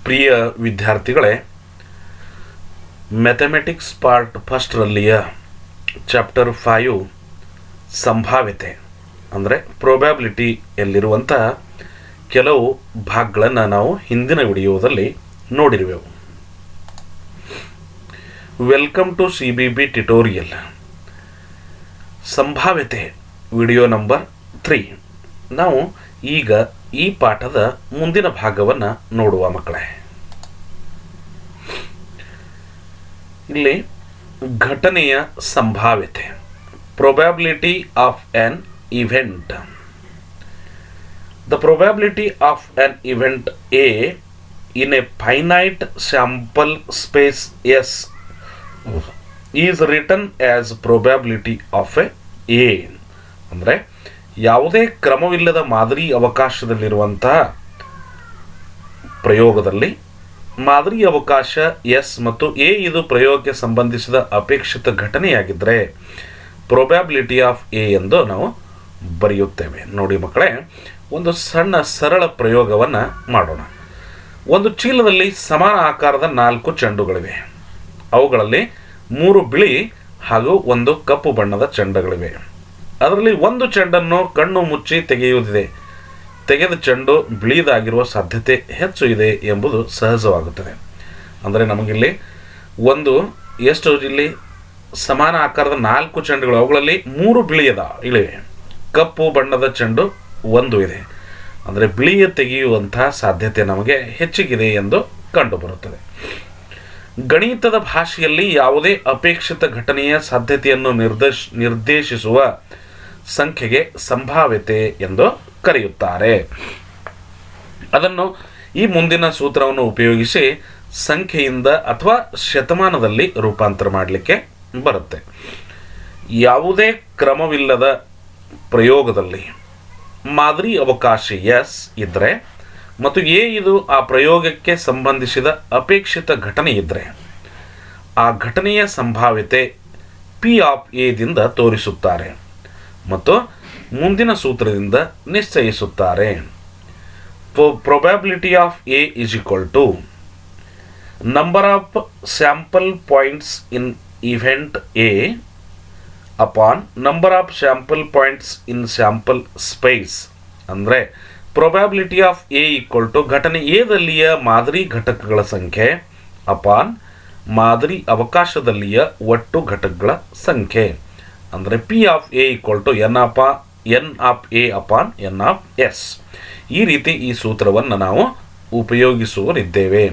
ಪ್ರಿಯ ವಿದ್ಯಾರ್ಥಿಗಳೇ, mathematics part ಫಸ್ಟ್ರಲ್ಲಿಯ chapter 5 ಸಂಭಾವ್ಯತೆ ಅಂದರೆ ಪ್ರೊಬ್ಯಾಬಿಲಿಟಿಯಲ್ಲಿರುವಂಥ ಕೆಲವು ಭಾಗಗಳನ್ನು ನಾವು ಹಿಂದಿನ ವಿಡಿಯೋದಲ್ಲಿ ನೋಡಿರುವೆವು. Welcome to CBB tutorial. ಸಂಭಾವ್ಯತೆ ವಿಡಿಯೋ ನಂಬರ್ 3. ನಾವು ಈಗ ಈ ಪಾಠದ ಮುಂದಿನ ಭಾಗವನ್ನು ನೋಡುವ ಮಕ್ಕಳೇ. ಇಲ್ಲಿ ಘಟನೆಯ ಸಂಭಾವ್ಯತೆ, probability of an event. The probability of an event A in a finite sample space S is written as probability of A. ಅಂದರೆ ಯಾವುದೇ ಕ್ರಮವಿಲ್ಲದ ಮಾದರಿ ಅವಕಾಶದಲ್ಲಿರುವಂತಹ ಪ್ರಯೋಗದಲ್ಲಿ ಮಾದರಿ ಅವಕಾಶ ಎಸ್ ಮತ್ತು ಎ ಇದು ಪ್ರಯೋಗಕ್ಕೆ ಸಂಬಂಧಿಸಿದ ಅಪೇಕ್ಷಿತ ಘಟನೆಯಾಗಿದ್ದರೆ ಪ್ರೊಬ್ಯಾಬಿಲಿಟಿ ಆಫ್ ಎ ಎಂದು ನಾವು ಬರೆಯುತ್ತೇವೆ. ನೋಡಿ ಮಕ್ಕಳೇ, ಒಂದು ಸಣ್ಣ ಸರಳ ಪ್ರಯೋಗವನ್ನು ಮಾಡೋಣ. ಒಂದು ಚೀಲದಲ್ಲಿ ಸಮಾನ ಆಕಾರದ 4 ಚೆಂಡುಗಳಿವೆ. ಅವುಗಳಲ್ಲಿ 3 ಬಿಳಿ ಹಾಗೂ 1 ಕಪ್ಪು ಬಣ್ಣದ ಚೆಂಡುಗಳಿವೆ. ಅದರಲ್ಲಿ ಒಂದು ಚೆಂಡನ್ನು ಕಣ್ಣು ಮುಚ್ಚಿ ತೆಗೆಯುವುದಿದೆ. ತೆಗೆದ ಚೆಂಡು ಬಿಳಿದಾಗಿರುವ ಸಾಧ್ಯತೆ ಹೆಚ್ಚು ಇದೆ ಎಂಬುದು ಸಹಜವಾಗುತ್ತದೆ. ಅಂದರೆ ನಮಗಿಲ್ಲಿ ಇಲ್ಲಿ ಸಮಾನ ಆಕಾರದ 4 ಚೆಂಡುಗಳು, ಅವುಗಳಲ್ಲಿ 3 ಇಳಿವೆ. ಕಪ್ಪು ಬಣ್ಣದ ಚೆಂಡು 1 ಇದೆ. ಅಂದರೆ ಬಿಳಿಯ ತೆಗೆಯುವಂತಹ ಸಾಧ್ಯತೆ ನಮಗೆ ಹೆಚ್ಚಿಗಿದೆ ಎಂದು ಕಂಡುಬರುತ್ತದೆ. ಗಣಿತದ ಭಾಷೆಯಲ್ಲಿ ಯಾವುದೇ ಅಪೇಕ್ಷಿತ ಘಟನೆಯ ಸಾಧ್ಯತೆಯನ್ನು ನಿರ್ದೇಶಿಸುವ ಸಂಖ್ಯೆಗೆ ಸಂಭಾವ್ಯತೆ ಎಂದು ಕರೆಯುತ್ತಾರೆ. ಅದನ್ನು ಈ ಮುಂದಿನ ಸೂತ್ರವನ್ನು ಉಪಯೋಗಿಸಿ ಸಂಖ್ಯೆಯಿಂದ ಅಥವಾ ಶತಮಾನದಲ್ಲಿ ರೂಪಾಂತರ ಮಾಡಲಿಕ್ಕೆ ಬರುತ್ತೆ. ಯಾವುದೇ ಕ್ರಮವಿಲ್ಲದ ಪ್ರಯೋಗದಲ್ಲಿ ಮಾದರಿ ಅವಕಾಶ ಎಸ್ ಇದ್ದರೆ ಮತ್ತು ಎ ಇದು ಆ ಪ್ರಯೋಗಕ್ಕೆ ಸಂಬಂಧಿಸಿದ ಅಪೇಕ್ಷಿತ ಘಟನೆ ಇದ್ದರೆ ಆ ಘಟನೆಯ ಸಂಭಾವ್ಯತೆ ಪಿ ಆಫ್ ಎ ದಿಂದ ತೋರಿಸುತ್ತಾರೆ ಮತ್ತು ಮುಂದಿನ ಸೂತ್ರದಿಂದ ನಿಶ್ಚಯಿಸುತ್ತಾರೆ. Probability of A is equal to number of sample points in event A upon number of sample points in sample space. ಅಂದರೆ probability of A equal to ಘಟನೆ ಎದಲ್ಲಿಯ ಮಾದರಿ ಘಟಕಗಳ ಸಂಖ್ಯೆ ಅಪಾನ್ ಮಾದರಿ ಅವಕಾಶದಲ್ಲಿಯ ಒಟ್ಟು ಘಟಕಗಳ ಸಂಖ್ಯೆ. ಅಂದರೆ P of A equal to N of A upon N of S. ಈ ರೀತಿ ಈ ಸೂತ್ರವನ್ನು ನಾವು ಉಪಯೋಗಿಸುವರಿದ್ದೇವೆ.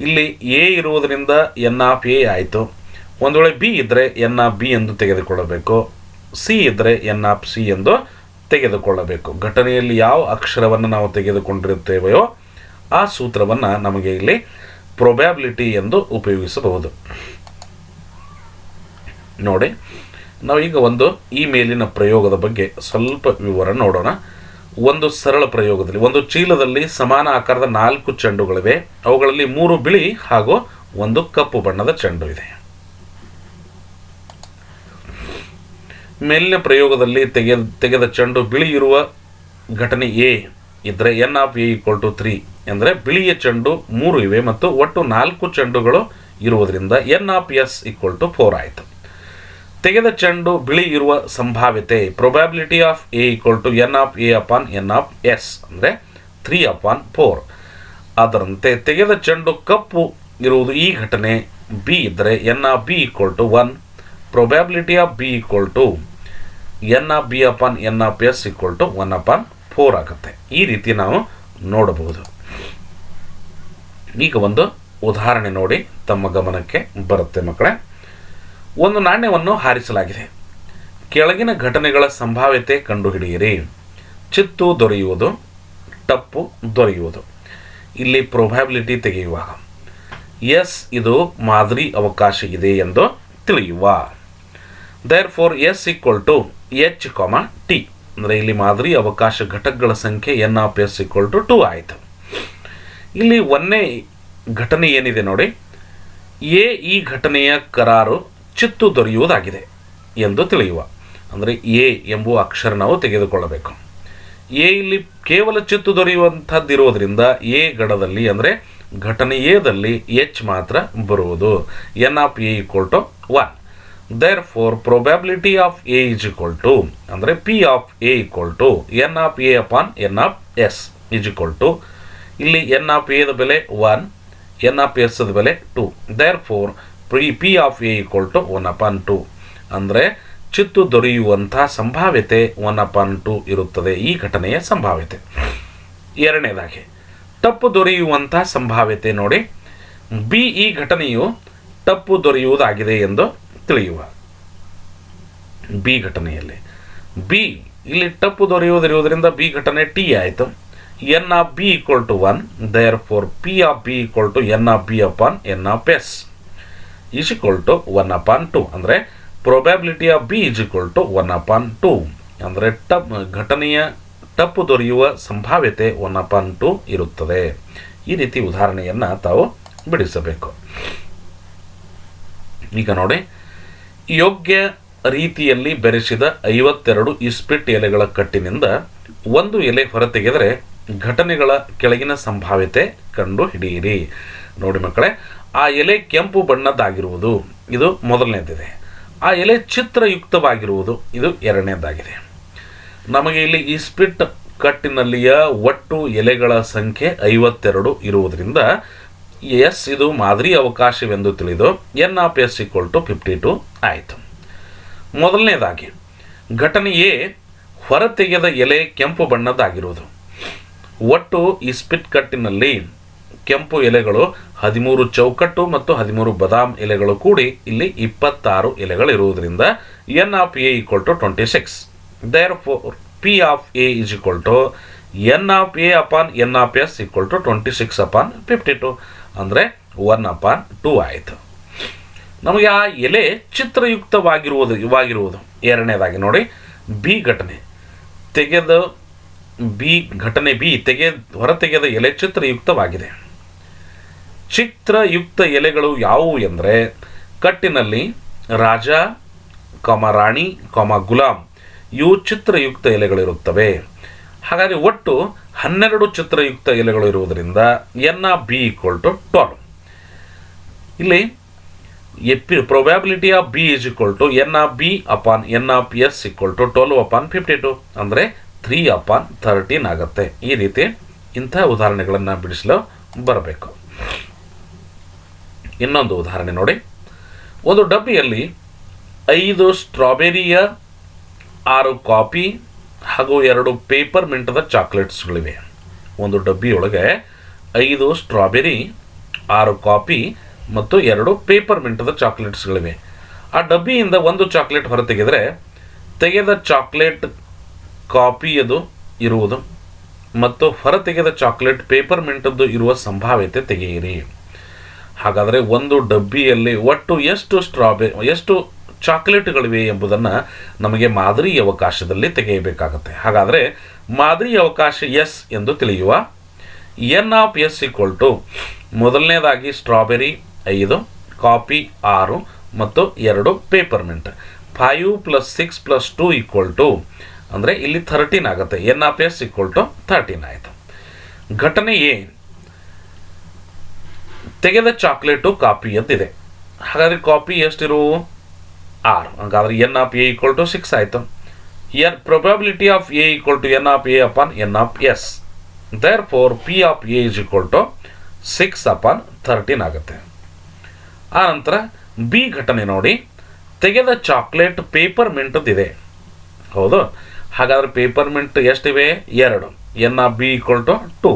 ಇಲ್ಲಿ ಎ ಇರುವುದರಿಂದ ಎನ್ ಆಫ್ ಎ ಆಯಿತು. ಒಂದು ವೇಳೆ ಬಿ ಇದ್ದರೆ ಎನ್ ಆಫ್ ಬಿ ಎಂದು ತೆಗೆದುಕೊಳ್ಳಬೇಕು, ಸಿ ಇದ್ದರೆ ಎನ್ ಆಫ್ ಸಿ ಎಂದು ತೆಗೆದುಕೊಳ್ಳಬೇಕು. ಘಟನೆಯಲ್ಲಿ ಯಾವ ಅಕ್ಷರವನ್ನು ನಾವು ತೆಗೆದುಕೊಂಡಿರುತ್ತೇವೆಯೋ ಆ ಸೂತ್ರವನ್ನು ನಮಗೆ ಇಲ್ಲಿ ಪ್ರೊಬ್ಯಾಬಿಲಿಟಿ ಎಂದು ಉಪಯೋಗಿಸಬಹುದು. ನೋಡಿ, ನಾವೀಗ ಈ ಮೇಲಿನ ಪ್ರಯೋಗದ ಬಗ್ಗೆ ಸ್ವಲ್ಪ ವಿವರ ನೋಡೋಣ. ಒಂದು ಸರಳ ಪ್ರಯೋಗದಲ್ಲಿ ಒಂದು ಚೀಲದಲ್ಲಿ ಸಮಾನ ಆಕಾರದ 4 ಚೆಂಡುಗಳಿವೆ. ಅವುಗಳಲ್ಲಿ 3 ಬಿಳಿ ಹಾಗೂ 1 ಕಪ್ಪು ಬಣ್ಣದ ಚೆಂಡು ಇದೆ. ಮೇಲಿನ ಪ್ರಯೋಗದಲ್ಲಿ ತೆಗೆದ ಚೆಂಡು ಬಿಳಿ ಇರುವ ಘಟನೆ ಎ ಇದ್ದರೆ n of A equal to 3. ಅಂದರೆ ಬಿಳಿಯ ಚೆಂಡು 3 ಇವೆ ಮತ್ತು ಒಟ್ಟು 4 ಚೆಂಡುಗಳು ಇರುವುದರಿಂದ n of S equal to 4 ಆಯಿತು. ತೆಗೆದ ಚೆಂಡು ಬಿಳಿ ಇರುವ ಸಂಭಾವ್ಯತೆ probability of A equal to N of A upon N of S. ಅಂದರೆ 3 ಅಪಾನ್ 4. ಅದರಂತೆ ತೆಗೆದ ಚೆಂಡು ಕಪ್ಪು ಇರುವುದು ಈ ಘಟನೆ ಬಿ ಇದ್ದರೆ n of B equal to 1. Probability of B equal to N of B upon N of S equal to 1 upon 4 ಆಗುತ್ತೆ. ಈ ರೀತಿ ನಾವು ನೋಡಬಹುದು. ಈಗ ಒಂದು ಉದಾಹರಣೆ ನೋಡಿ ತಮ್ಮ ಗಮನಕ್ಕೆ ಬರುತ್ತೆ ಮಕ್ಕಳೇ. ಒಂದು ನಾಣ್ಯವನ್ನು ಹಾರಿಸಲಾಗಿದೆ. ಕೆಳಗಿನ ಘಟನೆಗಳ ಸಂಭಾವ್ಯತೆ ಕಂಡುಹಿಡಿಯಿರಿ. ಚಿತ್ತು ದೊರೆಯುವುದು, ಟಪ್ಪು ದೊರೆಯುವುದು. ಇಲ್ಲಿ ಪ್ರೊಬ್ಯಾಬಿಲಿಟಿ ತೆಗೆಯುವಾಗ ಎಸ್ ಇದು ಮಾದರಿ ಅವಕಾಶ ಇದೆ ಎಂದು ತಿಳಿಯುವ. Therefore S equal to H T. ಅಂದರೆ ಇಲ್ಲಿ ಮಾದರಿ ಅವಕಾಶ ಘಟಕಗಳ ಸಂಖ್ಯೆ n of S equal to 2 ಆಯಿತು. ಇಲ್ಲಿ ಒಂದನೇ ಘಟನೆ ಏನಿದೆ ನೋಡಿ, ಎ ಈ ಘಟನೆಯ ಕರಾರು ಚಿತ್ತು ದೊರೆಯುವುದಾಗಿದೆ ಎಂದು ತಿಳಿಯುವ. ಅಂದರೆ ಎ ಎಂಬುವ ಅಕ್ಷರ ನಾವು ತೆಗೆದುಕೊಳ್ಳಬೇಕು. ಎ ಇಲ್ಲಿ ಕೇವಲ ಚಿತ್ತು ದೊರೆಯುವಂಥದ್ದು ಇರೋದ್ರಿಂದ ಎ ಗಡದಲ್ಲಿ ಅಂದರೆ ಘಟನೆ ಎದಲ್ಲಿ ಎಚ್ ಮಾತ್ರ ಬರುವುದು. N of A equal to 1. Therefore probability of A is equal to ಅಂದರೆ P of A equal to N of A upon N of S is equal to ಇಲ್ಲಿ N of ಎದ ಬೆಲೆ 1, N of S ದ ಬೆಲೆ 2. Therefore P of A equal to 1/2 ಅಂದರೆ ಚಿತ್ತು ದೊರೆಯುವಂಥ ಸಂಭಾವ್ಯತೆ 1/2 ಇರುತ್ತದೆ. ಈ ಘಟನೆಯ ಸಂಭಾವ್ಯತೆ. ಎರಡನೇದಾಗಿ ತಪ್ಪು ದೊರೆಯುವಂಥ ಸಂಭಾವ್ಯತೆ ನೋಡಿ, ಬಿ ಈ ಘಟನೆಯು ತಪ್ಪು ದೊರೆಯುವುದಾಗಿದೆ ಎಂದು ತಿಳಿಯುವ. ಬಿ ಘಟನೆಯಲ್ಲಿ ಬಿ ಇಲ್ಲಿ ತಪ್ಪು ದೊರೆಯುವುದಿರುವುದರಿಂದ ಬಿ ಘಟನೆ ಟಿ ಆಯಿತು. N of B equal to 1. Therefore P of B equal to N of B upon N of S is equal to 1/2 ಅಂದರೆ probability of B is equal to 1/2 ಅಂದರೆ ಘಟನೆಯ ತಪ್ಪು ದೊರೆಯುವ ಸಂಭಾವ್ಯತೆ 1/2 ಇರುತ್ತದೆ. ಈ ರೀತಿ ಉದಾಹರಣೆಯನ್ನು ತಾವು ಬಿಡಿಸಬೇಕು. ಈಗ ನೋಡಿ, ಯೋಗ್ಯ ರೀತಿಯಲ್ಲಿ ಬೆರೆಸಿದ 52 ಇಸ್ಪಿಟ್ ಎಲೆಗಳ ಕಟ್ಟಿನಿಂದ ಒಂದು ಎಲೆ ಹೊರತೆಗೆದರೆ ಘಟನೆಗಳ ಕೆಳಗಿನ ಸಂಭಾವ್ಯತೆ ಕಂಡು ಹಿಡಿಯಿರಿ. ನೋಡಿ ಮಕ್ಕಳೇ, ಆ ಎಲೆ ಕೆಂಪು ಬಣ್ಣದ್ದಾಗಿರುವುದು ಇದು ಮೊದಲನೇದಿದೆ. ಆ ಎಲೆ ಚಿತ್ರಯುಕ್ತವಾಗಿರುವುದು ಇದು ಎರಡನೇದಾಗಿದೆ. ನಮಗೆ ಇಲ್ಲಿ ಇಸ್ಪಿಟ್ ಕಟ್ಟಿನಲ್ಲಿಯ ಒಟ್ಟು ಎಲೆಗಳ ಸಂಖ್ಯೆ 52 ಇರುವುದರಿಂದ ಎಸ್ ಇದು ಮಾದರಿ ಅವಕಾಶವೆಂದು ತಿಳಿದು n of S equal to 52 ಆಯಿತು. ಮೊದಲನೇದಾಗಿ ಘಟನೆ ಎ ಹೊರತೆಗೆದ ಎಲೆ ಕೆಂಪು ಬಣ್ಣದ್ದಾಗಿರುವುದು. ಒಟ್ಟು ಇಸ್ಪಿಟ್ ಕಟ್ಟಿನಲ್ಲಿ ಕೆಂಪು ಎಲೆಗಳು 13 ಚೌಕಟ್ಟು ಮತ್ತು 13 ಬದಾಮ್ ಎಲೆಗಳು ಕೂಡಿ ಇಲ್ಲಿ 26 ಎಲೆಗಳಿರುವುದರಿಂದ N of A equal to 26. Therefore P of A is equal to N of A upon N of S equal to 26/52 ಅಂದರೆ 1/2 ಆಯಿತು. ನಮಗೆ ಆ ಎಲೆ ಚಿತ್ರಯುಕ್ತವಾಗಿರುವುದು ಎರಡನೇದಾಗಿ ನೋಡಿ, ಬಿ ಘಟನೆ ತೆಗೆದ ಹೊರತೆಗೆದ ಎಲೆ ಚಿತ್ರಯುಕ್ತವಾಗಿದೆ. ಚಿತ್ರಯುಕ್ತ ಎಲೆಗಳು ಯಾವುವು ಎಂದರೆ ಕಟ್ಟಿನಲ್ಲಿ ರಾಜ, ರಾಣಿ, ಗುಲಾಮ್ ಇವು ಚಿತ್ರಯುಕ್ತ ಎಲೆಗಳಿರುತ್ತವೆ. ಹಾಗಾದರೆ ಒಟ್ಟು 12 ಚಿತ್ರಯುಕ್ತ ಎಲೆಗಳು ಇರುವುದರಿಂದ n of B equal to 12. ಇಲ್ಲಿ probability of B is equal to N of B upon N of S equal to 12/52 ಅಂದರೆ 3/13 ಆಗುತ್ತೆ. ಈ ರೀತಿ ಇಂಥ ಉದಾಹರಣೆಗಳನ್ನು ಬಿಡಿಸಲು ಬರಬೇಕು. ಇನ್ನೊಂದು ಉದಾಹರಣೆ ನೋಡಿ, ಒಂದು ಡಬ್ಬಿಯಲ್ಲಿ 5 ಸ್ಟ್ರಾಬೆರಿಯ 6 ಕಾಫಿ ಹಾಗೂ 2 ಪೇಪರ್ ಮಿಂಟದ ಚಾಕ್ಲೇಟ್ಸ್ಗಳಿವೆ. ಒಂದು ಡಬ್ಬಿಯೊಳಗೆ 5 ಸ್ಟ್ರಾಬೆರಿ, 6 ಕಾಫಿ ಮತ್ತು 2 ಪೇಪರ್ ಮಿಂಟದ ಚಾಕ್ಲೇಟ್ಸ್ಗಳಿವೆ. ಆ ಡಬ್ಬಿಯಿಂದ ಒಂದು ಚಾಕ್ಲೇಟ್ ಹೊರತೆಗೆದರೆ ತೆಗೆದ ಚಾಕ್ಲೇಟ್ ಕಾಫಿಯದು ಇರುವುದು ಮತ್ತು ಹೊರತೆಗೆದ ಚಾಕ್ಲೇಟ್ ಪೇಪರ್ ಮಿಂಟದ್ದು ಇರುವ ಸಂಭಾವ್ಯತೆ ತೆಗೆಯಿರಿ. ಹಾಗಾದರೆ ಒಂದು ಡಬ್ಬಿಯಲ್ಲಿ ಒಟ್ಟು ಎಷ್ಟು ಚಾಕ್ಲೇಟ್ಗಳಿವೆ ಎಂಬುದನ್ನು ನಮಗೆ ಮಾದರಿ ಅವಕಾಶದಲ್ಲಿ ತೆಗೆಯಬೇಕಾಗುತ್ತೆ. ಹಾಗಾದರೆ ಮಾದರಿ ಅವಕಾಶ ಎಸ್ ಎಂದು ತಿಳಿಯುವ. N of S equal to ಮೊದಲನೇದಾಗಿ ಸ್ಟ್ರಾಬೆರಿ 5, ಕಾಫಿ 6 ಮತ್ತು 2 ಪೇಪರ್ ಮಿಂಟ್. 5 + 6 + 2 ಈಕ್ವಲ್ ಟು ಅಂದರೆ ಇಲ್ಲಿ 13 ಆಗುತ್ತೆ. N of S equal to 13 ಆಯಿತು. ಘಟನೆ ಎ ತೆಗೆದ ಚಾಕ್ಲೇಟು ಕಾಫಿಯದ್ದಿದೆ. ಹಾಗಾದರೆ ಕಾಫಿ ಎಷ್ಟಿರುವು 6. ಹಾಗಾದರೆ n of A equal to 6 ಆಯಿತು. Probability of A equal to N of A upon N of S. Therefore P of A is equal to 6/13 ಆಗುತ್ತೆ. ಆ ನಂತರ ಬಿ ಘಟನೆ ನೋಡಿ, ತೆಗೆದ ಚಾಕ್ಲೇಟ್ ಪೇಪರ್ ಮಿಂಟದಿದೆ. ಹೌದು, ಹಾಗಾದರೆ ಪೇಪರ್ ಮಿಂಟ್ ಎಷ್ಟಿವೆ 2. N of B equal to 2.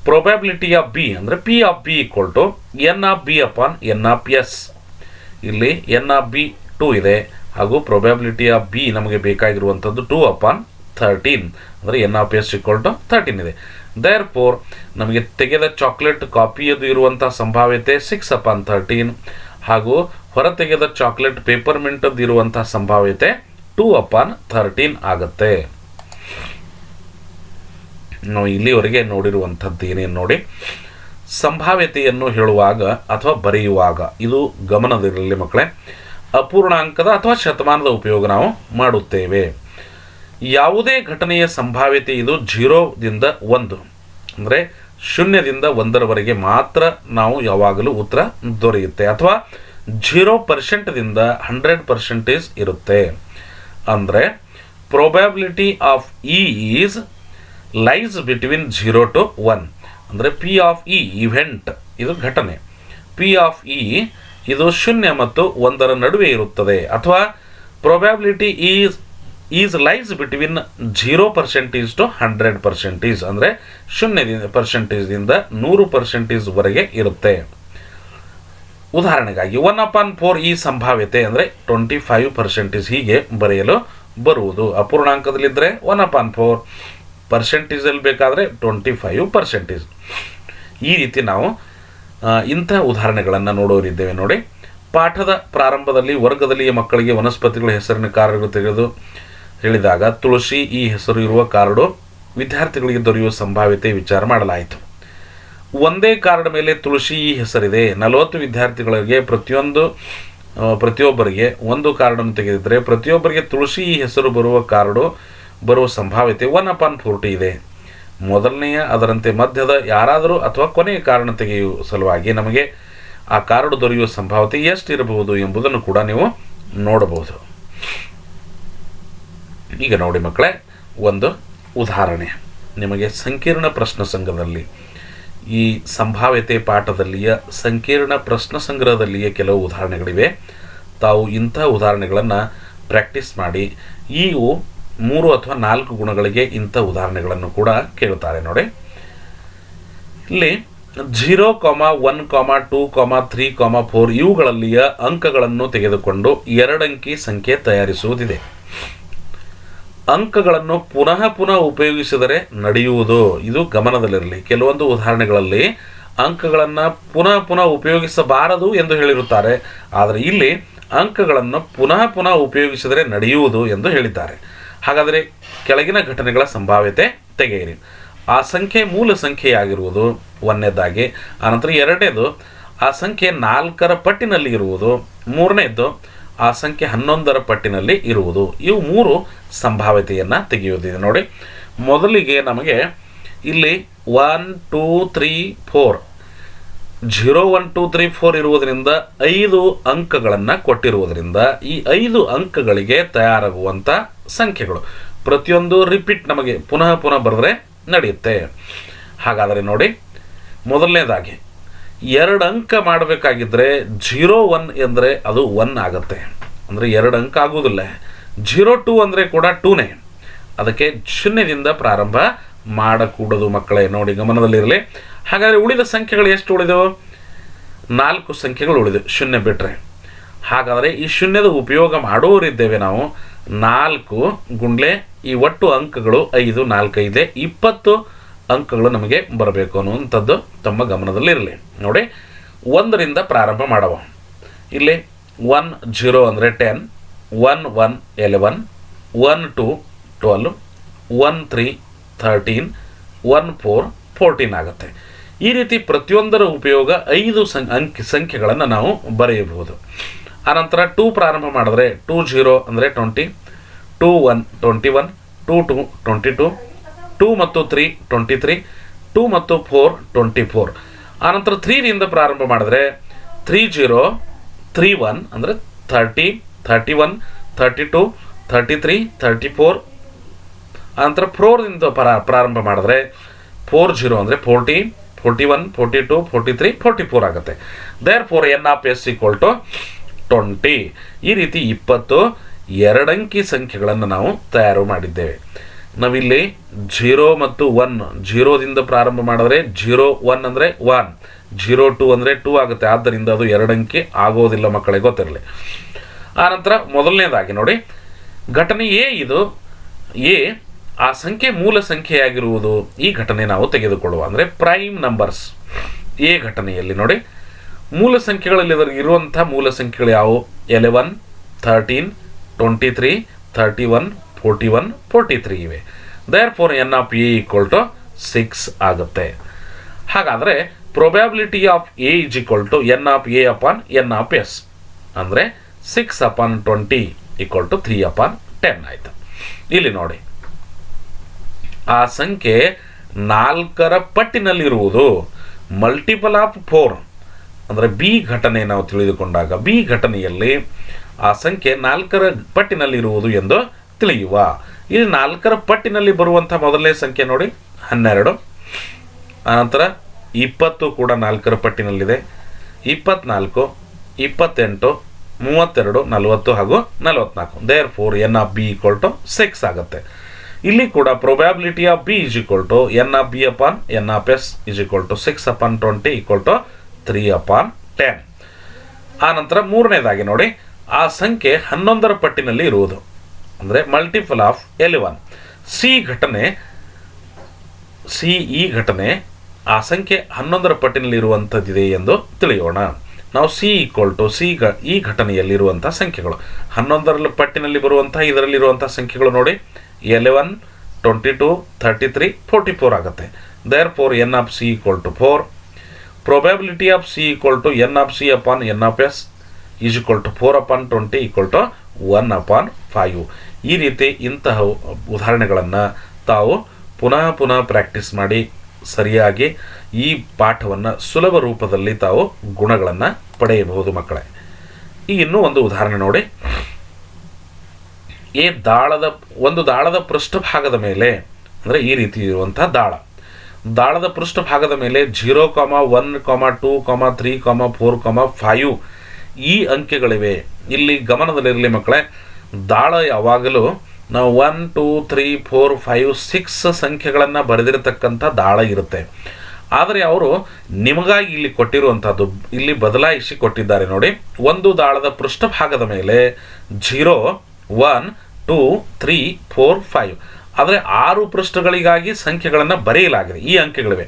Probability of B ಅಂದರೆ P of B equal to N of B upon N of S. ಇಲ್ಲಿ ಎನ್ ಆಫ್ ಬಿ 2 ಇದೆ ಹಾಗೂ ಪ್ರೊಬ್ಯಾಬಿಲಿಟಿ ಆಫ್ ಬಿ ನಮಗೆ ಬೇಕಾಗಿರುವಂಥದ್ದು 2/13 ಅಂದರೆ n of S equal to 13 ಇದೆ. There four ನಮಗೆ ತೆಗೆದ ಚಾಕ್ಲೇಟ್ ಕಾಫಿಯದು ಇರುವಂಥ ಸಂಭಾವ್ಯತೆ 6/13 ಹಾಗೂ ಹೊರತೆಗೆದ ಚಾಕ್ಲೇಟ್ ಪೇಪರ್ ಮಿಂಟದ್ದು ಇರುವಂಥ ಸಂಭಾವ್ಯತೆ 2/13 ಆಗುತ್ತೆ. ನಾವು ಇಲ್ಲಿವರೆಗೆ ನೋಡಿರುವಂಥದ್ದು ಏನೇನು ನೋಡಿ, ಸಂಭಾವ್ಯತೆಯನ್ನು ಹೇಳುವಾಗ ಅಥವಾ ಬರೆಯುವಾಗ ಇದು ಗಮನದಲ್ಲಿರಲಿ ಮಕ್ಕಳೇ, ಅಪೂರ್ಣಾಂಕದ ಅಥವಾ ಶತಮಾನದ ಉಪಯೋಗ ನಾವು ಮಾಡುತ್ತೇವೆ. ಯಾವುದೇ ಘಟನೆಯ ಸಂಭಾವ್ಯತೆ ಇದು 0ದಿಂದ 1 ಅಂದರೆ 0ದಿಂದ 1ರವರೆಗೆ ಮಾತ್ರ ನಾವು ಯಾವಾಗಲೂ ಉತ್ತರ ದೊರೆಯುತ್ತೆ, ಅಥವಾ 0%ದಿಂದ 100% ಇರುತ್ತೆ. ಅಂದರೆ probability of E is lies between 0 to 1. ಅಂದರೆ ಪಿ ಆಫ್ ಇ ಇವೆಂಟ್ ಇದು ಘಟನೆ, ಪಿ ಆಫ್ ಇ ಇದು 0 ಮತ್ತು 1ರ ನಡುವೆ ಇರುತ್ತದೆ, ಅಥವಾ probability is lies between 0% to 100%, ಅಂದರೆ 0%ದಿಂದ 100%ವರೆಗೆ ಇರುತ್ತೆ. ಉದಾಹರಣೆಗಾಗಿ 1/4 ಈ ಸಂಭಾವ್ಯತೆ ಅಂದರೆ 25% ಹೀಗೆ ಬರೆಯಲು ಬರುವುದು. ಅಪೂರ್ಣಾಂಕದಲ್ಲಿದ್ದರೆ 1/4, ಪರ್ಸೆಂಟೇಜಲ್ಲಿ ಬೇಕಾದರೆ 25%. ಈ ರೀತಿ ನಾವು ಇಂಥ ಉದಾಹರಣೆಗಳನ್ನು ನೋಡೋರಿದ್ದೇವೆ. ನೋಡಿ, ಪಾಠದ ಪ್ರಾರಂಭದಲ್ಲಿ ವರ್ಗದಲ್ಲಿ ಮಕ್ಕಳಿಗೆ ವನಸ್ಪತಿಗಳ ಹೆಸರಿನ ಕಾರ್ಯಗಳು ತೆಗೆದು ಹೇಳಿದಾಗ ತುಳಸಿ ಈ ಹೆಸರು ಇರುವ ಕಾರ್ಡು ವಿದ್ಯಾರ್ಥಿಗಳಿಗೆ ದೊರೆಯುವ ಸಂಭಾವ್ಯತೆ ವಿಚಾರ ಮಾಡಲಾಯಿತು. ಒಂದೇ ಕಾರ್ಡ್ ಮೇಲೆ ತುಳಸಿ ಈ ಹೆಸರಿದೆ, 40 ವಿದ್ಯಾರ್ಥಿಗಳಿಗೆ ಪ್ರತಿಯೊಬ್ಬರಿಗೆ ಒಂದು ಕಾರ್ಡನ್ನು ತೆಗೆದಿದ್ದರೆ ಪ್ರತಿಯೊಬ್ಬರಿಗೆ ತುಳಸಿ ಈ ಹೆಸರು ಬರುವ ಸಂಭಾವ್ಯತೆ 1/40 ಇದೆ. ಮೊದಲನೆಯ ಅದರಂತೆ ಮಧ್ಯದ ಯಾರಾದರೂ ಅಥವಾ ಕೊನೆಯ ಕಾರಣ ತೆಗೆಯುವ ಸಲುವಾಗಿ ನಮಗೆ ಆ ಕಾರ್ಡು ದೊರೆಯುವ ಸಂಭಾವ್ಯತೆ ಎಷ್ಟಿರಬಹುದು ಎಂಬುದನ್ನು ಕೂಡ ನೀವು ನೋಡಬಹುದು. ಈಗ ನೋಡಿ ಮಕ್ಕಳೇ, ಒಂದು ಉದಾಹರಣೆ ನಿಮಗೆ ಸಂಕೀರ್ಣ ಪ್ರಶ್ನೆ ಸಂಗ್ರಹದಲ್ಲಿ, ಈ ಸಂಭಾವ್ಯತೆ ಪಾಠದಲ್ಲಿಯ ಸಂಕೀರ್ಣ ಪ್ರಶ್ನೆ ಸಂಗ್ರಹದಲ್ಲಿಯ ಕೆಲವು ಉದಾಹರಣೆಗಳಿವೆ. ತಾವು ಇಂಥ ಉದಾಹರಣೆಗಳನ್ನು ಪ್ರಾಕ್ಟೀಸ್ ಮಾಡಿ. ಇವು 3 ಅಥವಾ 4 ಗುಣಗಳಿಗೆ ಇಂಥ ಉದಾಹರಣೆಗಳನ್ನು ಕೂಡ ಕೇಳುತ್ತಾರೆ. ನೋಡಿ, ಇಲ್ಲಿ 0, 1, 2, 3, 4 ಇವುಗಳಲ್ಲಿಯ ಅಂಕಗಳನ್ನು ತೆಗೆದುಕೊಂಡು 2 ಅಂಕಿ ಸಂಖ್ಯೆ ತಯಾರಿಸುವುದಿದೆ. ಅಂಕಗಳನ್ನು ಪುನಃ ಉಪಯೋಗಿಸಿದರೆ ನಡೆಯುವುದು. ಇದು ಗಮನದಲ್ಲಿರಲಿ. ಕೆಲವೊಂದು ಉದಾಹರಣೆಗಳಲ್ಲಿ ಅಂಕಗಳನ್ನು ಪುನಃ ಉಪಯೋಗಿಸಬಾರದು ಎಂದು ಹೇಳಿರುತ್ತಾರೆ, ಆದರೆ ಇಲ್ಲಿ ಅಂಕಗಳನ್ನು ಪುನಃ ಉಪಯೋಗಿಸಿದರೆ ನಡೆಯುವುದು ಎಂದು ಹೇಳಿದ್ದಾರೆ. ಹಾಗಾದರೆ ಕೆಳಗಿನ ಘಟನೆಗಳ ಸಂಭಾವ್ಯತೆ ತೆಗೆಯಿರಿ. ಆ ಸಂಖ್ಯೆ ಮೂಲ ಸಂಖ್ಯೆಯಾಗಿರುವುದು ಒಂದನೇದಾಗಿ, ಆನಂತರ ಎರಡನೇದು ಆ ಸಂಖ್ಯೆ 4ರ ಪಟ್ಟಿನಲ್ಲಿ ಇರುವುದು, ಮೂರನೇದು ಆ ಸಂಖ್ಯೆ 11ರ ಪಟ್ಟಿನಲ್ಲಿ ಇರುವುದು. ಇವು 3 ಸಂಭಾವ್ಯತೆಯನ್ನು ತೆಗೆಯುವುದಿದೆ. ನೋಡಿ, ಮೊದಲಿಗೆ ನಮಗೆ ಇಲ್ಲಿ 1, 2, 3, 4 0, 1, 2, 3, 4 ಇರುವುದರಿಂದ 5 ಅಂಕಗಳನ್ನು ಕೊಟ್ಟಿರುವುದರಿಂದ ಈ 5 ಅಂಕಗಳಿಗೆ ತಯಾರಾಗುವಂಥ ಸಂಖ್ಯೆಗಳು ಪ್ರತಿಯೊಂದು ರಿಪೀಟ್ ನಮಗೆ ಪುನಃ ಬರೆದ್ರೆ ನಡೆಯುತ್ತೆ. ಹಾಗಾದರೆ ನೋಡಿ, ಮೊದಲನೇದಾಗಿ 2 ಅಂಕ ಮಾಡಬೇಕಾಗಿದ್ದರೆ 0, 1 ಎಂದರೆ ಅದು 1 ಆಗುತ್ತೆ, ಅಂದರೆ 2 ಅಂಕ ಆಗುವುದಿಲ್ಲ. 0, 2 ಅಂದರೆ ಕೂಡ 2ನೇ, ಅದಕ್ಕೆ 0ದಿಂದ ಪ್ರಾರಂಭ ಮಾಡಕೂಡದು ಮಕ್ಕಳೇ. ನೋಡಿ, ಗಮನದಲ್ಲಿರಲಿ. ಹಾಗಾದರೆ ಉಳಿದ ಸಂಖ್ಯೆಗಳು ಎಷ್ಟು ಉಳಿದವು? 4 ಸಂಖ್ಯೆಗಳು ಉಳಿದು 0 ಬಿಟ್ಟರೆ. ಹಾಗಾದರೆ ಈ 0ದ ಉಪಯೋಗ ಮಾಡೋರಿದ್ದೇವೆ ನಾವು. 4 ಗುಂಡ್ಲೆ ಈ ಒಟ್ಟು ಅಂಕಗಳು 5, 4, 5 20 ಅಂಕಗಳು ನಮಗೆ ಬರಬೇಕು ಅನ್ನುವಂಥದ್ದು ತಮ್ಮ ಗಮನದಲ್ಲಿರಲಿ. ನೋಡಿ, 1ರಿಂದ ಪ್ರಾರಂಭ ಮಾಡವ. ಇಲ್ಲಿ 1, 0 ಅಂದರೆ 10, 1, 1, 11, 1, 2, 12, 1, 3, 13, 1, 4, 14 ಆಗುತ್ತೆ. ಈ ರೀತಿ ಪ್ರತಿಯೊಂದರ ಉಪಯೋಗ 5 ಸಂಖ್ಯೆಗಳನ್ನು ನಾವು ಬರೆಯಬಹುದು. ಆನಂತರ 2 ಪ್ರಾರಂಭ ಮಾಡಿದ್ರೆ 2, 0 ಅಂದರೆ 20, 2, 1, 21, 2, 2, 22, 2 ಮತ್ತು 3, 23, 2 ಮತ್ತು 4, 24. ಆನಂತರ 3ರಿಂದ ಪ್ರಾರಂಭ ಮಾಡಿದ್ರೆ 3, 0, 3, 1 ಅಂದರೆ 30, 31, 32, 33, 34. ಆನಂತರ 4ರಿಂದ ಪ್ರಾರಂಭ ಮಾಡಿದ್ರೆ 4, 0 ಅಂದರೆ 40, 41, 42, 43, 44 ಆಗುತ್ತೆ. therefore n of s = 20. ಈ ರೀತಿ 20 2 ಅಂಕಿ ಸಂಖ್ಯೆಗಳನ್ನು ನಾವು ತಯಾರು ಮಾಡಿದ್ದೇವೆ. ನಾವಿಲ್ಲಿ 0 ಮತ್ತು 1, 0ದಿಂದ ಪ್ರಾರಂಭ ಮಾಡಿದ್ರೆ 0, 1 ಅಂದರೆ 1, 0, 2 ಅಂದರೆ 2 ಆಗುತ್ತೆ. ಆದ್ದರಿಂದ ಅದು 2 ಅಂಕಿ ಆಗೋದಿಲ್ಲ ಮಕ್ಕಳಿಗೆ, ಗೊತ್ತಿರಲಿ. ಆನಂತರ ಮೊದಲನೇದಾಗಿ ನೋಡಿ, ಘಟನೆ ಎ ಇದು ಎ ಆ ಸಂಖ್ಯೆ ಮೂಲ ಸಂಖ್ಯೆಯಾಗಿರುವುದು. ಈ ಘಟನೆ ನಾವು ತೆಗೆದುಕೊಳ್ಳುವ ಅಂದರೆ ಪ್ರೈಮ್ ನಂಬರ್ಸ್. ಎ ಘಟನೆಯಲ್ಲಿ ನೋಡಿ, ಮೂಲ ಸಂಖ್ಯೆಗಳಲ್ಲಿ ಇರುವಂಥ ಮೂಲ ಸಂಖ್ಯೆಗಳು ಯಾವುವು? 11, 13, 23, 31, 41, 43 ಇವೆ. therefore n of a = 6 ಆಗುತ್ತೆ. ಹಾಗಾದರೆ probability of a = n of a upon n of s ಅಂದರೆ 6/20 = 3/10 ಆಯಿತು. ಇಲ್ಲಿ ನೋಡಿ, ಆ ಸಂಖ್ಯೆ 4ರ ಪಟ್ಟಿನಲ್ಲಿರುವುದು. ಮಲ್ಟಿಪಲ್ ಆಫ್ 4 ಅಂದರೆ ಬಿ ಘಟನೆ ನಾವು ತಿಳಿದುಕೊಂಡಾಗ ಬಿ ಘಟನೆಯಲ್ಲಿ ಆ ಸಂಖ್ಯೆ 4ರ ಪಟ್ಟಿನಲ್ಲಿರುವುದು ಎಂದು ತಿಳಿಯುವ. ಇಲ್ಲಿ 4ರ ಪಟ್ಟಿನಲ್ಲಿ ಬರುವಂಥ ಮೊದಲನೇ ಸಂಖ್ಯೆ ನೋಡಿ 12. ಆನಂತರ 20 ಕೂಡ 4ರ ಪಟ್ಟಿನಲ್ಲಿದೆ. 24, 28, 32, 40 ಹಾಗೂ 44. Therefore n of B equal to 6 ಆಗುತ್ತೆ. ಇಲ್ಲಿ ಕೂಡ probability of B is equal to N of B upon N of S is equal to 6/20 equal to 3/10. ಆನಂತರ ಮೂರನೇದಾಗಿ ನೋಡಿ ಆ ಸಂಖ್ಯೆ 11ರ ಪಟ್ಟಿನಲ್ಲಿ ಇರುವುದು ಅಂದರೆ ಮಲ್ಟಿಪಲ್ ಆಫ್ 11. ಈ ಘಟನೆ ಆ ಸಂಖ್ಯೆ 11ರ ಪಟ್ಟಿನಲ್ಲಿ ಇರುವಂಥದ್ದಿದೆ ಎಂದು ತಿಳಿಯೋಣ. ನಾವು ಈ ಘಟನೆಯಲ್ಲಿರುವಂಥ ಸಂಖ್ಯೆಗಳು 11ರ ಪಟ್ಟಿನಲ್ಲಿ ಬರುವಂಥ ಇದರಲ್ಲಿರುವಂಥ ಸಂಖ್ಯೆಗಳು ನೋಡಿ 11, 22, 33, 44 ಆಗುತ್ತೆ. Therefore n of C equal to 4. Probability of C equal to N of C upon N of S is equal to 4/20 equal to 1/5. ಈ ರೀತಿ ಇಂತಹ ಉದಾಹರಣೆಗಳನ್ನು ತಾವು ಪುನಃ ಪ್ರಾಕ್ಟೀಸ್ ಮಾಡಿ ಸರಿಯಾಗಿ ಈ ಪಾಠವನ್ನು ಸುಲಭ ರೂಪದಲ್ಲಿ ತಾವು ಗುಣಗಳನ್ನು ಪಡೆಯಬಹುದು ಮಕ್ಕಳೇ. ಈಗ ಇನ್ನೂ ಒಂದು ಉದಾಹರಣೆ ನೋಡಿ. ಒಂದು ದಾಳದ ಪೃಷ್ಠಭಾಗದ ಮೇಲೆ ಅಂದರೆ ಈ ರೀತಿ ಇರುವಂಥ ದಾಳದ ಪೃಷ್ಠಭಾಗದ ಮೇಲೆ 0, 1, 2, 3, 4, 5 ಈ ಅಂಕೆಗಳಿವೆ. ಇಲ್ಲಿ ಗಮನದಲ್ಲಿರಲಿ ಮಕ್ಕಳೇ, ದಾಳ ಯಾವಾಗಲೂ ನಾವು 1, 2, 3, 4, 5, 6 ಸಂಖ್ಯೆಗಳನ್ನು ಬರೆದಿರತಕ್ಕಂಥ ದಾಳ ಇರುತ್ತೆ. ಆದರೆ ಅವರು ನಿಮಗಾಗಿ ಇಲ್ಲಿ ಕೊಟ್ಟಿರುವಂಥದ್ದು ಇಲ್ಲಿ ಬದಲಾಯಿಸಿ ಕೊಟ್ಟಿದ್ದಾರೆ ನೋಡಿ. ಒಂದು ದಾಳದ ಪೃಷ್ಠಭಾಗದ ಮೇಲೆ 0, 1, 2, 3, 4, 5 ಆದರೆ 6 ಪೃಷ್ಠಗಳಿಗಾಗಿ ಸಂಖ್ಯೆಗಳನ್ನು ಬರೆಯಲಾಗಿದೆ. ಈ ಅಂಕೆಗಳಿವೆ.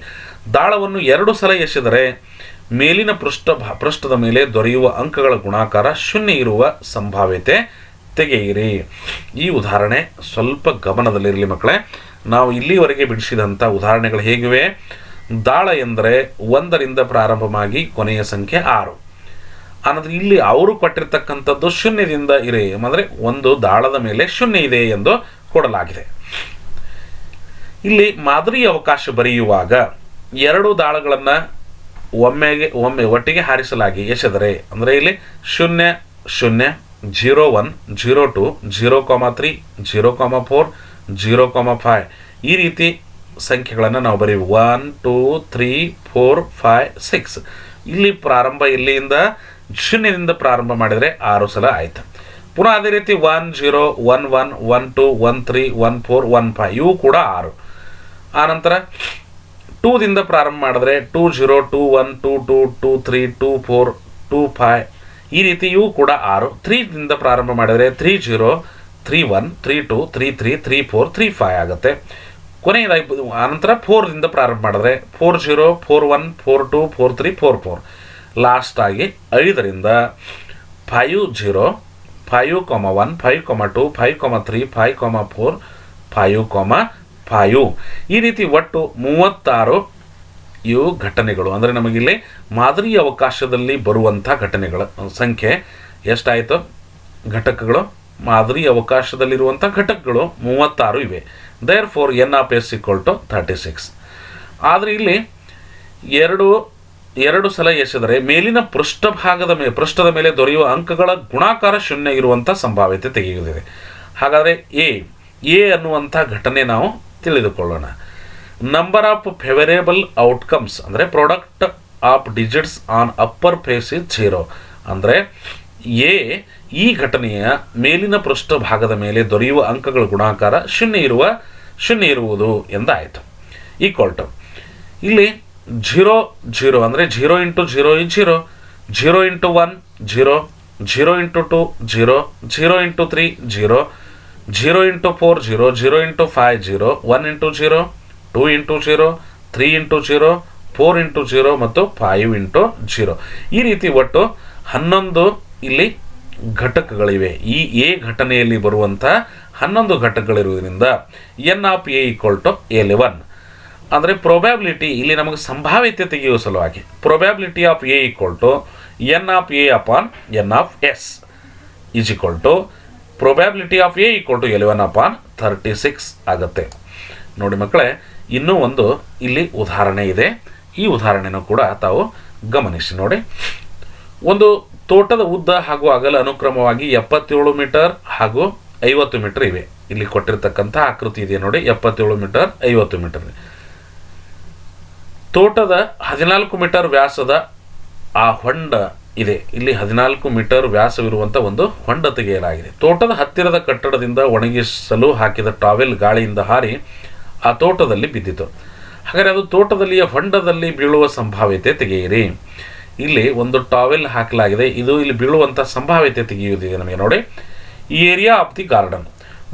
ದಾಳವನ್ನು 2 ಸಲ ಎಸೆದರೆ ಮೇಲಿನ ಪೃಷ್ಠದ ಮೇಲೆ ದೊರೆಯುವ ಅಂಕಗಳ ಗುಣಾಕಾರ 0 ಇರುವ ಸಂಭಾವ್ಯತೆ ತೆಗೆಯಿರಿ. ಈ ಉದಾಹರಣೆ ಸ್ವಲ್ಪ ಗಮನದಲ್ಲಿರಲಿ ಮಕ್ಕಳೇ. ನಾವು ಇಲ್ಲಿವರೆಗೆ ಬಿಡಿಸಿದಂಥ ಉದಾಹರಣೆಗಳು ಹೇಗಿವೆ? ದಾಳ ಎಂದರೆ 1ರಿಂದ ಪ್ರಾರಂಭವಾಗಿ ಕೊನೆಯ ಸಂಖ್ಯೆ 6. ಆನಂತರ ಇಲ್ಲಿ ಅವರು ಕೊಟ್ಟಿರ್ತಕ್ಕಂಥದ್ದು 0ದಿಂದ ಇರೆ ಅಂದರೆ ಒಂದು ದಾಳದ ಮೇಲೆ 0 ಇದೆ ಎಂದು ಕೊಡಲಾಗಿದೆ. ಇಲ್ಲಿ ಮಾದರಿ ಅವಕಾಶ ಬರೆಯುವಾಗ 2 ದಾಳಗಳನ್ನು ಒಮ್ಮೆ ಒಟ್ಟಿಗೆ ಹಾರಿಸಲಾಗಿ ಎಸೆದರೆ ಅಂದರೆ ಇಲ್ಲಿ 0, 0, 0, 1, 0, 2, 0, 3, 0, 4, 0, 5 ಈ ರೀತಿ ಸಂಖ್ಯೆಗಳನ್ನು ನಾವು ಬರೀವಿ. 1, 2, 3, 4, 5, 6 ಇಲ್ಲಿ ಪ್ರಾರಂಭ ಇಲ್ಲಿಂದ 0ದಿಂದ ಪ್ರಾರಂಭ ಮಾಡಿದರೆ 6 ಸಲ ಆಯಿತು. ಪುನಃ ಅದೇ ರೀತಿ 1, 0, 1, 1, 1, 2, 1, 3, 1, 4, 1, 5 ಇವು ಕೂಡ 6. ಆನಂತರ 2ದಿಂದ ಪ್ರಾರಂಭ ಮಾಡಿದ್ರೆ 2, 0, 2, 1, 2, 2, 2, 3, 2, 4, 2, 5 ಈ ರೀತಿ ಇವು ಕೂಡ 6. 3ದಿಂದ ಪ್ರಾರಂಭ ಮಾಡಿದರೆ 3, 0, 3, 1, 3, 2, 3, 3, 3, 4, 3, 5 ಆಗುತ್ತೆ. ಕೊನೆಯದಾಗಿ ಆನಂತರ 4ರಿಂದ ಪ್ರಾರಂಭ ಮಾಡಿದ್ರೆ 4, 0, 4, 1, 4, 2, 4, 3, 4, 4 ಲಾಸ್ಟ್ ಆಗಿ 5ರಿಂದ 5, 0, 5, 1, 5, 2, 5, 3, 5, 4, 5, 5 ಈ ರೀತಿ ಒಟ್ಟು 36 ಇವು ಘಟನೆಗಳು. ಅಂದರೆ ನಮಗಿಲ್ಲಿ ಮಾದರಿ ಅವಕಾಶದಲ್ಲಿ ಬರುವಂಥ ಘಟನೆಗಳ ಸಂಖ್ಯೆ ಎಷ್ಟಾಯಿತು? ಘಟಕಗಳು ಮಾದರಿ ಅವಕಾಶದಲ್ಲಿರುವಂಥ ಘಟಕಗಳು 36 ಇವೆ. Therefore n of S equal to 36. ಆದರೆ ಇಲ್ಲಿ ಎರಡು ಸಲ ಎಸೆದರೆ ಮೇಲಿನ ಪೃಷ್ಠದ ಮೇಲೆ ದೊರೆಯುವ ಅಂಕಗಳ ಗುಣಾಕಾರ 0 ಇರುವಂಥ ಸಂಭಾವ್ಯತೆ ತೆಗೆಯುವುದಿದೆ. ಹಾಗಾದರೆ ಎ ಅನ್ನುವಂಥ ಘಟನೆ ನಾವು ತಿಳಿದುಕೊಳ್ಳೋಣ. ನಂಬರ್ ಆಫ್ ಫೇವರೇಬಲ್ ಔಟ್ಕಮ್ಸ್ ಅಂದರೆ product of digits on upper face is 0 ಅಂದರೆ ಈ ಘಟನೆಯ ಮೇಲಿನ ಪೃಷ್ಠಭಾಗದ ಮೇಲೆ ದೊರೆಯುವ ಅಂಕಗಳ ಗುಣಾಕಾರ 0 ಇರುವುದು ಎಂದಾಯಿತು. ಈಕ್ವಲ್ ಟು ಇಲ್ಲಿ 0, 0 ಅಂದರೆ 0 × 0 is 0, 0 × 1 0, 0 × 2 0, 0 × 3 0, 0 × 4 0, 0 × 5 0, 1 × 0, 2 × 0, 3 × 0, 4 × 0 ಮತ್ತು 5 × 0 ಈ ರೀತಿ ಒಟ್ಟು 11 ಇಲ್ಲಿ ಘಟಕಗಳಿವೆ. ಈ ಎ ಘಟನೆಯಲ್ಲಿ ಬರುವಂಥ 11 ಘಟಕಗಳಿರುವುದರಿಂದ n of A equal to 11 ಅಂದರೆ ಪ್ರೊಬ್ಯಾಬಿಲಿಟಿ ಇಲ್ಲಿ ನಮಗೆ ಸಂಭಾವ್ಯತೆ ತೆಗೆಯುವ ಸಲುವಾಗಿ probability of A equal to N of A upon N of S is equal to probability of A equal to 11/36 ಆಗುತ್ತೆ. ನೋಡಿ ಮಕ್ಕಳೇ, ಇನ್ನೂ ಒಂದು ಇಲ್ಲಿ ಉದಾಹರಣೆ ಇದೆ. ಈ ಉದಾಹರಣೆನೂ ಕೂಡ ತಾವು ಗಮನಿಸಿ ನೋಡಿ. ಒಂದು ತೋಟದ ಉದ್ದ ಹಾಗೂ ಅಗಲ ಅನುಕ್ರಮವಾಗಿ 77 ಮೀಟರ್ ಹಾಗೂ 50 ಮೀಟರ್ ಇವೆ. ಇಲ್ಲಿ ಕೊಟ್ಟಿರ್ತಕ್ಕಂಥ ಆಕೃತಿ ಇದೆ ನೋಡಿ, 77 ಮೀಟರ್ 50 ಮೀಟರ್. ತೋಟದ 14 ಮೀಟರ್ ವ್ಯಾಸದ ಆ ಹೊಂಡ ಇದೆ. ಇಲ್ಲಿ 14 ಮೀಟರ್ ವ್ಯಾಸವಿರುವಂಥ ಒಂದು ಹೊಂಡ ತೆಗೆಯಲಾಗಿದೆ. ತೋಟದ ಹತ್ತಿರದ ಕಟ್ಟಡದಿಂದ ಒಣಗಿಸಲು ಹಾಕಿದ ಟಾವೆಲ್ ಗಾಳಿಯಿಂದ ಹಾರಿ ಆ ತೋಟದಲ್ಲಿ ಬಿದ್ದಿತು. ಹಾಗಾದರೆ ಅದು ತೋಟದಲ್ಲಿಯ ಹೊಂಡದಲ್ಲಿ ಬೀಳುವ ಸಂಭಾವ್ಯತೆ ತೆಗೆಯಿರಿ. ಇಲ್ಲಿ ಒಂದು ಟಾವೆಲ್ ಹಾಕಲಾಗಿದೆ, ಇದು ಇಲ್ಲಿ ಬೀಳುವಂಥ ಸಂಭಾವ್ಯತೆ ತೆಗೆಯುವುದಿದೆ ನಮಗೆ ನೋಡಿ. ಏರಿಯಾ ಆಫ್ ದಿ ಗಾರ್ಡನ್,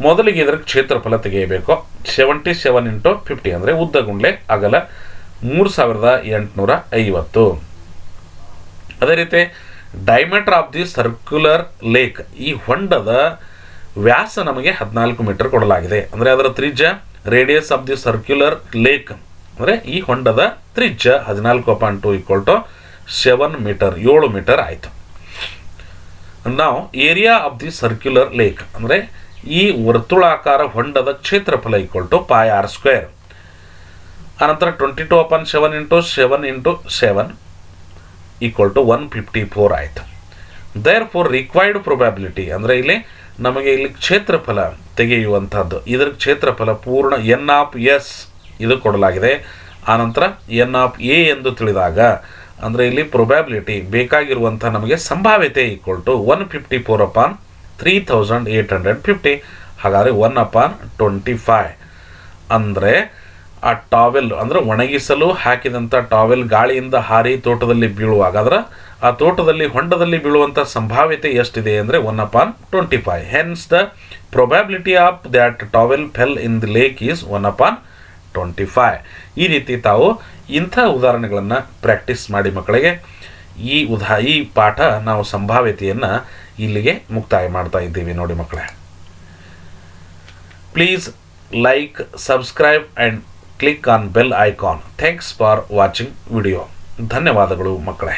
ಮೊದಲಿಗೆ ಇದರ ಕ್ಷೇತ್ರಫಲ ತೆಗೆಯಬೇಕು. 77 × 50 ಅಂದರೆ ಉದ್ದ ಗುಂಡ್ಲೆ ಅಗಲ 3850. ಅದೇ ರೀತಿ diameter of the circular lake, ಈ ಹೊಂಡದ ವ್ಯಾಸ ನಮಗೆ 14 ಮೀಟರ್ ಕೊಡಲಾಗಿದೆ. ಅಂದರೆ ಅದರ ತ್ರಿಜ್ಯ, radius of the circular lake ಅಂದರೆ ಈ ಹೊಂಡದ ತ್ರಿಜ್ಯ 14/2 = 7 ಮೀಟರ್, 7 ಮೀಟರ್ ಆಯಿತು. ನಾವು area of the circular lake ಅಂದರೆ ಈ ವರ್ತುಳಾಕಾರ ಹೊಂಡದ ಕ್ಷೇತ್ರಫಲ = πr². ಅನಂತರ 22/7 × 7 × 7 = 154 ಆಯಿತು. ದೇರ್ ಫಾರ್ ರಿಕ್ವೈರ್ಡ್ ಪ್ರೊಬ್ಯಾಬಿಲಿಟಿ ಅಂದರೆ ಇಲ್ಲಿ ನಮಗೆ ಇಲ್ಲಿ ಕ್ಷೇತ್ರಫಲ ತೆಗೆಯುವಂಥದ್ದು, ಇದರ ಕ್ಷೇತ್ರಫಲ ಪೂರ್ಣ ಎನ್ ಆಫ್ ಎಸ್ ಇದು ಕೊಡಲಾಗಿದೆ. ಆನಂತರ ಎನ್ ಆಫ್ ಎ ಎಂದು ತಿಳಿದಾಗ ಅಂದರೆ ಇಲ್ಲಿ ಪ್ರೊಬ್ಯಾಬಿಲಿಟಿ ಬೇಕಾಗಿರುವಂಥ ನಮಗೆ ಸಂಭಾವ್ಯತೆ = 154/3850. ಹಾಗಾದರೆ 1/25 ಅಂದರೆ ಆ ಟಾವೆಲ್ ಅಂದರೆ ಒಣಗಿಸಲು ಹಾಕಿದಂಥ ಟಾವೆಲ್ ಗಾಳಿಯಿಂದ ಹಾರಿ ತೋಟದಲ್ಲಿ ಬೀಳುವಾಗ ಅದರ ಆ ತೋಟದಲ್ಲಿ ಹೊಂಡದಲ್ಲಿ ಬೀಳುವಂಥ ಸಂಭಾವ್ಯತೆ ಎಷ್ಟಿದೆ ಅಂದರೆ 1/25. Hence the probability of that towel fell in the lake is 1/25. ಈ ರೀತಿ ತಾವು ಇಂಥ ಉದಾಹರಣೆಗಳನ್ನು ಪ್ರಾಕ್ಟೀಸ್ ಮಾಡಿ ಮಕ್ಕಳಿಗೆ. ಈ ಪಾಠ ನಾವು ಸಂಭಾವ್ಯತೆಯನ್ನು ಇಲ್ಲಿಗೆ ಮುಕ್ತಾಯ ಮಾಡ್ತಾ ಇದ್ದೀವಿ ನೋಡಿ ಮಕ್ಕಳೇ. Please like, subscribe and click on bell icon. Thanks for watching video. ಧನ್ಯವಾದಗಳು ಮಕ್ಕಳೇ.